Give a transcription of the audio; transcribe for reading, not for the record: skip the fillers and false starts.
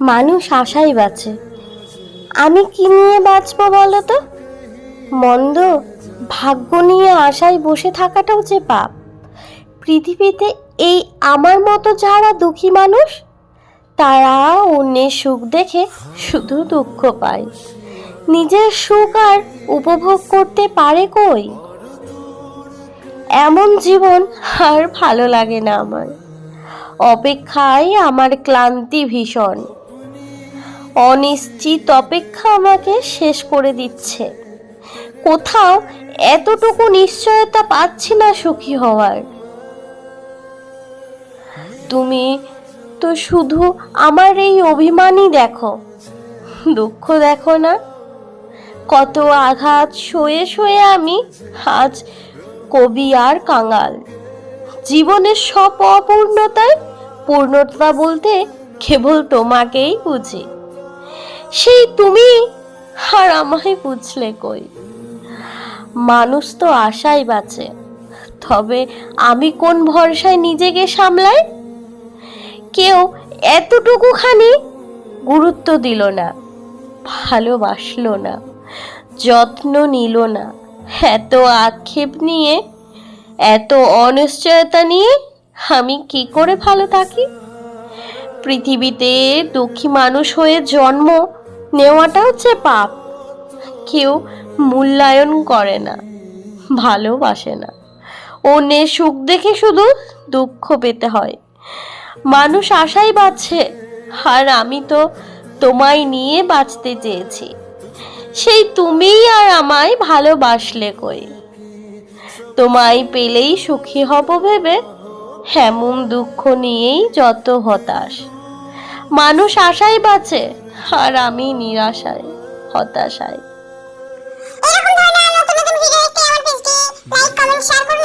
মানুষ আশাই বাঁচে। আমি কি নিয়ে বাঁচবো বলো তো? মন্দ ভাগ্য নিয়ে আশায় বসে থাকাটাও যে পাপ। পৃথিবীতে এই আমার মতো যারা দুঃখী মানুষ, তারা অন্যের সুখ দেখে শুধু দুঃখ পায়, নিজের সুখ আর উপভোগ করতে পারে কই? এমন জীবন আর ভালো লাগে না আমার। অপেক্ষায় আমার ক্লান্তি ভীষণ। অনিশ্চিত অপেক্ষা আমাকে শেষ করে দিচ্ছে। কোথাও এতটুকু নিশ্চয়তা পাচ্ছি না সুখী হওয়ার। তুমি তো শুধু আমার এই অভিমানই দেখো, দুঃখ দেখো না? কত আঘাত সয়ে সয়ে আমি আজ কবি আর কাঙাল। জীবনের সব অপূর্ণতায় পূর্ণতা বলতে কেবল তোমাকেই বুঝি। সেই তুমি আর আমায় বুঝলে কই? মানুষ তো আশায় বাঁচে, তবে আমি কোন ভরসায় নিজেকে সামলাই? কেউ এতটুকুখানি গুরুত্ব দিল না, ভালোবাসলো না, যত্ন নিল না। এত আক্ষেপ নিয়ে, এত অনিশ্চয়তা নিয়ে আমি কি করে ভালো থাকি? পৃথিবীতে দুঃখী মানুষ হয়ে জন্ম নেওয়াটা হচ্ছে পাপ। কেউ মূল্যায়ন করে না, ভালোবাসে না। অন্যের সুখ দেখে শুধু দুঃখ পেতে হয়। মানুষ আশাই বাঁচছে, আর আমি তো তোমায় নিয়ে বাঁচতে চেয়েছি। সেই তুমিই আর আমায় ভালোবাসলে কই? তোমায় পেলেই সুখী হব ভেবে এমন দুঃখ নিয়েই যত হতাশ। মানুষ আশায় বাঁচে, আর আমি নিরাশায়, হতাশায়। এরকম ধরনের নতুন নতুন ভিডিও দেখতে আমার পেজটি লাইক, কমেন্ট, শেয়ার করুন।